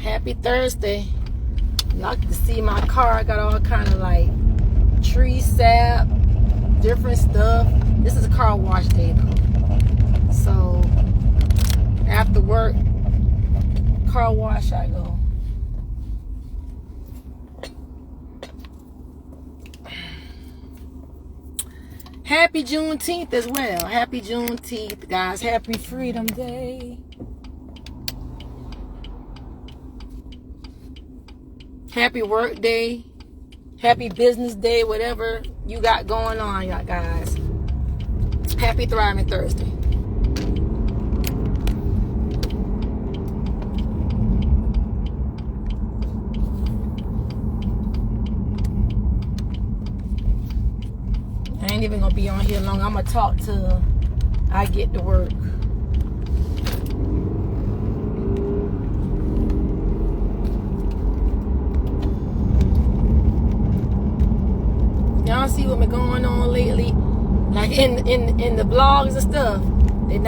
Happy Thursday. Y'all can see my car. I got all kind of like tree sap, different stuff. This is a car wash day though. So after work, car wash I go. Happy Juneteenth as well. Happy Juneteenth, guys. Happy Freedom Day. Happy work day. Happy business day. Whatever you got going on, y'all guys. Happy Thriving Thursday. I ain't even gonna be on here long. I'm gonna talk till I get to work. Y'all see what been going on lately, like in the blogs and stuff. They're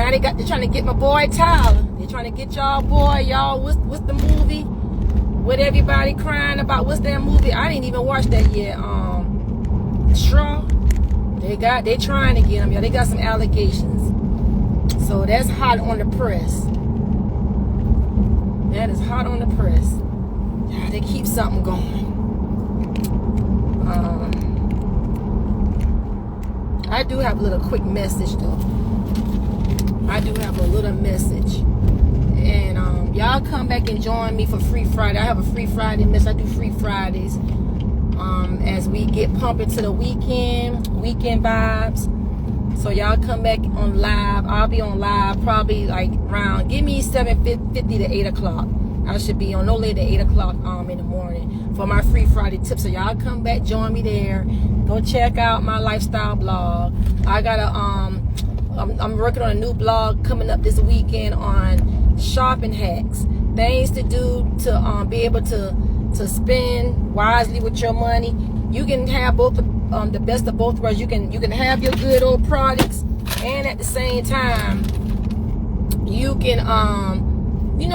trying to get my boy Tyler. They're trying to get y'all boy. Y'all, what's the movie? What everybody crying about? What's that movie? I didn't even watch that yet. Straw. They trying to get him, y'all. They got some allegations. So that's hot on the press. That is hot on the press. Yeah, they keep something going. I do have a little quick message though. I do have a little message. And y'all come back and join me for Free Friday. I have a Free Friday mess. I do Free Fridays. As we get pumping to the weekend vibes. So y'all come back on live. I'll be on live probably like around, give me 7:50 to 8 o'clock. I should be on no later than 8 o'clock in the morning for my Free Friday tips. So y'all come back, join me there. Go check out my lifestyle blog. I got I'm working on a new blog coming up this weekend on shopping hacks. Things to do to be able to spend wisely with your money. You can have both the best of both worlds. You can have your good old products, and at the same time you can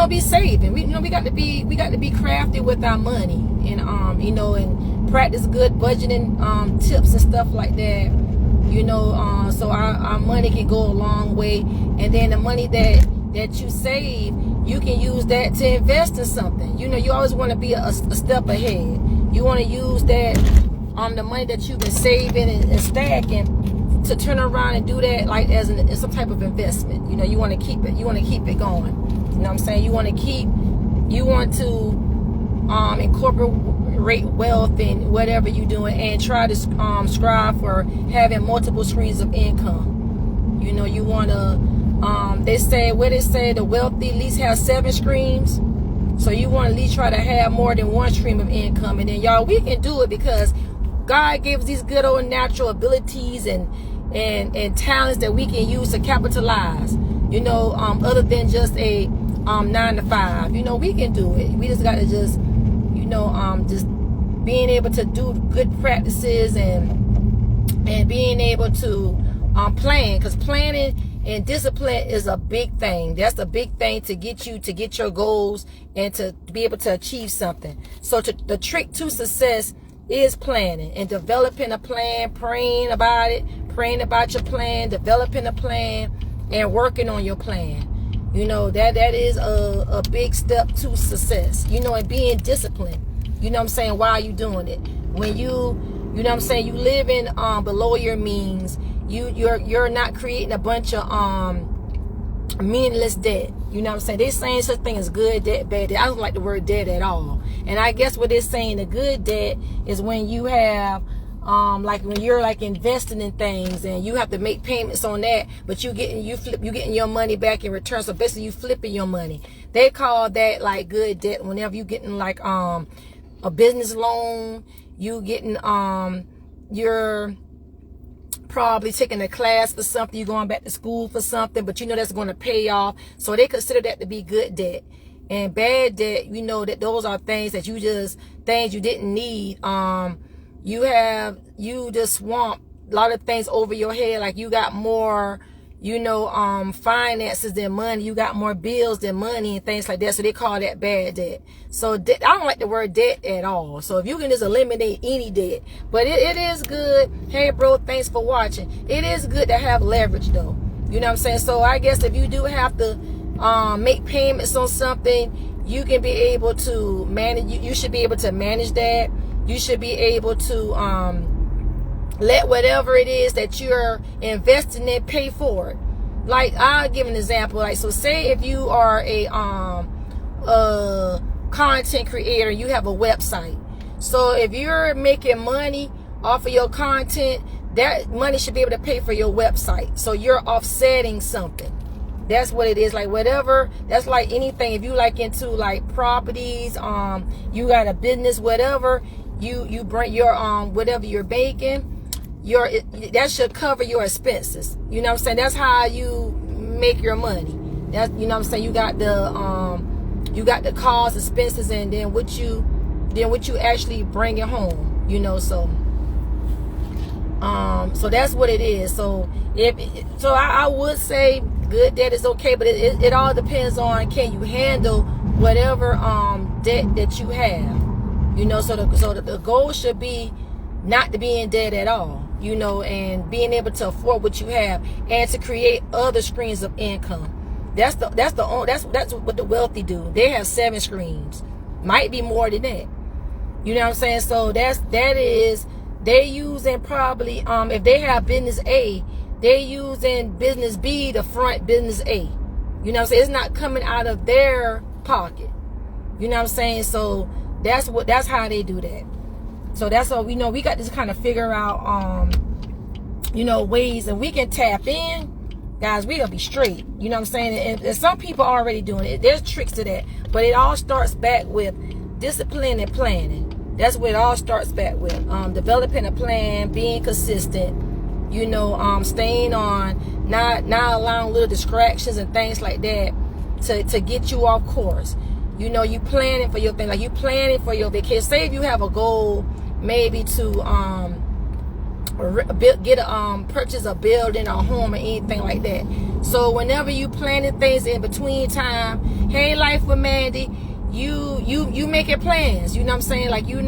be saving. We got to be crafty with our money, and and practice good budgeting tips and stuff like that. So our money can go a long way, and then the money that you save, you can use that to invest in something. You always want to be a step ahead. You want to use that the money that you've been saving and stacking to turn around and do that like as some type of investment. You want to keep it. You want to keep it going. You know what I'm saying? You want to incorporate wealth in whatever you're doing, and try to strive for having multiple streams of income. You want to. They say the wealthy at least have 7 streams. So you want to at least try to have more than one stream of income. And then y'all, we can do it because God gave us these good old natural abilities and talents that we can use to capitalize. Other than just a 9 to 5. We can do it. We just got to just being able to do good practices and being able to plan, because planning and discipline is a big thing. That's a big thing to get your goals and to be able to achieve something. So the trick to success is planning and developing a plan, praying about it, praying about your plan, developing a plan, and working on your plan. That is a big step to success. And being disciplined. Why are you doing it? When you living below your means, you're not creating a bunch of meaningless debt. They're saying such thing as good debt, bad debt. I don't like the word debt at all. And I guess what they're saying, the good debt is when you have like when you're like investing in things and you have to make payments on that, but you getting your money back in return. So basically you flipping your money. They call that like good debt. Whenever you getting like a business loan, you getting you're probably taking a class for something, you're going back to school for something, but that's going to pay off. So they consider that to be good debt. And bad debt, that those are things that things you didn't need. You just swamp a lot of things over your head. Like you got more finances than money. You got more bills than money and things like that. So they call that bad debt. So I don't like the word debt at all. So if you can just eliminate any debt, but it is good. Hey, bro, thanks for watching. It is good to have leverage, though. You know what I'm saying? So I guess if you do have to make payments on something, you can be able to manage. You should be able to manage that. You should be able to let whatever it is that you're investing in pay for it. Like, I'll give an example. Like, so say if you are a content creator, you have a website. So if you're making money off of your content, that money should be able to pay for your website. So you're offsetting something. That's what it is. Like, whatever, that's like anything. If you like into like properties, you got a business, whatever, you bring your whatever you're baking, that should cover your expenses. You know what I'm saying? That's how you make your money. That's, you know what I'm saying? You got the cost, expenses, and then what you actually bring it home. So that's what it is. So I would say good debt is okay, but it all depends on, can you handle whatever debt that you have. So the goal should be not to be in debt at all. And being able to afford what you have and to create other streams of income. That's what the wealthy do. They have 7 streams, might be more than that. You know what I'm saying? So that is they using probably if they have business A, they using business B to front business A. You know what I'm saying? It's not coming out of their pocket. You know what I'm saying? So that's how they do that. So that's all we got to kind of figure out, ways, and we can tap in, guys. We gonna be straight. You know what I'm saying? And some people are already doing it. There's tricks to that, but it all starts back with discipline and planning. That's what it all starts back with. Developing a plan, being consistent. Staying on, not allowing little distractions and things like that to get you off course. You planning for your thing, like you planning for your vacation. Say if you have a goal, maybe to purchase a building or home or anything like that. So whenever you planning things in between time, hey, Life with Mandy, you making plans. You know what I'm saying? Like you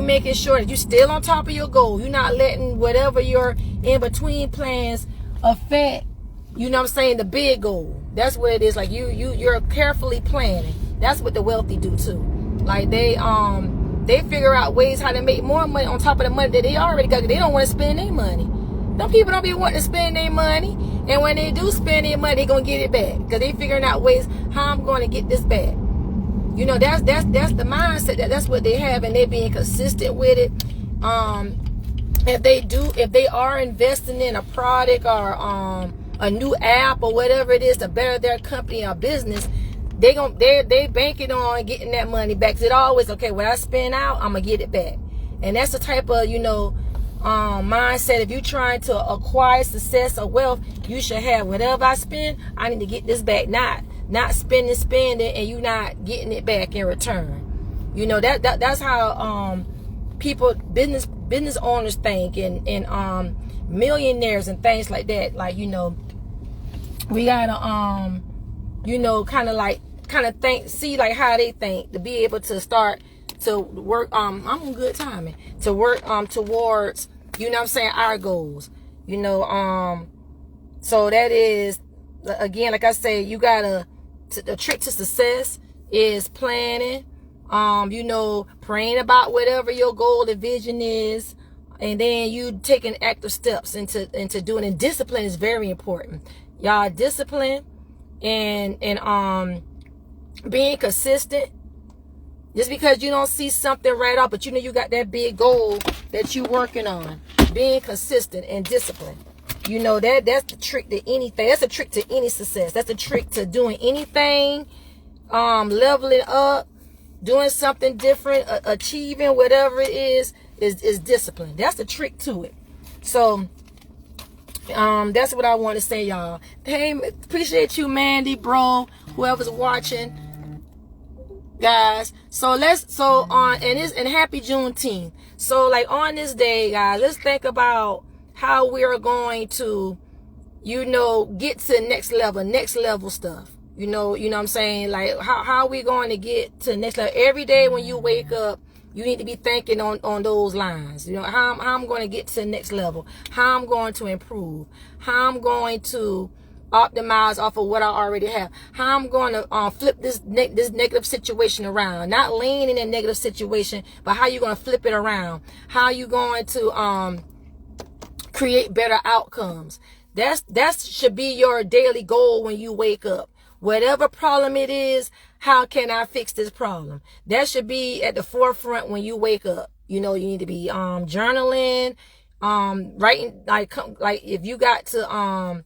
making sure that you still on top of your goal. You're not letting whatever your in between plans affect, you know what I'm saying, the big goal. That's what it is. Like you're carefully planning. That's what the wealthy do too. Like they figure out ways how to make more money on top of the money that they already got. They don't want to spend their money. Some people don't be wanting to spend their money, and when they do spend their money, they gonna get it back because they figuring out ways how I'm going to get this back. That's the mindset. That's what they have, and they being consistent with it. If they are investing in a product or a new app or whatever it is to better their company or business, they banking on getting that money back. 'Cause it always, okay, when I spend out, I'm gonna get it back. And that's the type of mindset. If you're trying to acquire success or wealth, you should have whatever I spend, I need to get this back. Not spending, and you not getting it back in return. That's how people, business owners think, and millionaires and things like that. Like we gotta kind of think, see like how they think, to be able to start to work. I'm on good timing to work towards, our goals. So that is, again, like I say, you gotta. The trick to success is planning, praying about whatever your goal and vision is, and then you taking active steps into doing it. Discipline is very important, y'all. Discipline and being consistent. Just because you don't see something right off, but you got that big goal that you're working on. Being consistent and disciplined. That's the trick to anything. That's a trick to any success. That's a trick to doing anything, leveling up, doing something different, achieving whatever it is discipline. That's the trick to it. So that's what I want to say, y'all. Hey, appreciate you, Mandy, bro, whoever's watching, guys. And happy Juneteenth. So like on this day, guys, let's think about how we are going to, you know, get to next level stuff. You know what I'm saying? Like, how are we going to get to next level? Every day when you wake up, you need to be thinking on those lines. You know, how I'm going to get to the next level, how I'm going to improve, how I'm going to optimize off of what I already have, how I'm going to flip this negative situation around. Not lean in a negative situation, but how you going to flip it around. How you going to create better outcomes. That should be your daily goal when you wake up. Whatever problem it is, how can I fix this problem? That should be at the forefront when you wake up. You know, you need to be journaling, writing, like if you got to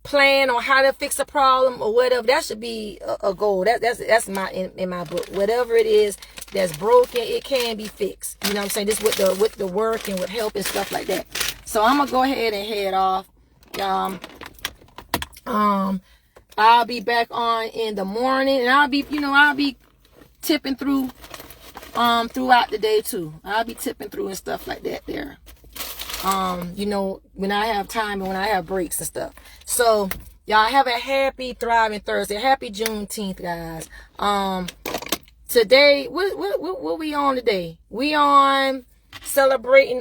plan on how to fix a problem or whatever, that should be a goal. That's my in my book. Whatever it is that's broken, it can be fixed. You know what I'm saying? This with the work and with help and stuff like that. So I'm gonna go ahead and head off. I'll be back on in the morning, and I'll be tipping through throughout the day too. I'll be tipping through and stuff like that there. You know, when I have time and when I have breaks and stuff. So y'all have a happy, thriving Thursday. Happy Juneteenth, guys. Today, what we on today? We on celebrating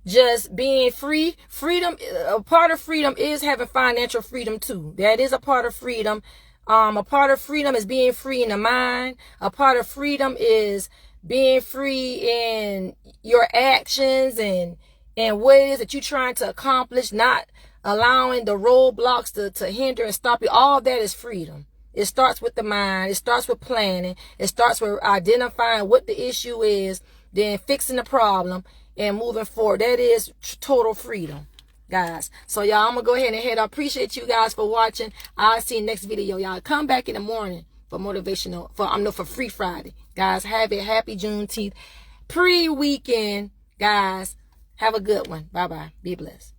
just being free. Freedom, a part of freedom is having financial freedom too. That is a part of freedom. A part of freedom is being free in the mind. A part of freedom is being free in your actions and what it is that you're trying to accomplish, not allowing the roadblocks to hinder and stop you. All that is freedom. It starts with the mind. It starts with planning. It starts with identifying what the issue is, then fixing the problem and moving forward. That is total freedom, guys. So y'all, I'm gonna go ahead and head up. Appreciate you guys for watching. I'll see you next video. Y'all come back in the morning for motivational, for Free Friday. Guys, have a happy Juneteenth pre-weekend, guys. Have a good one. Bye-bye. Be blessed.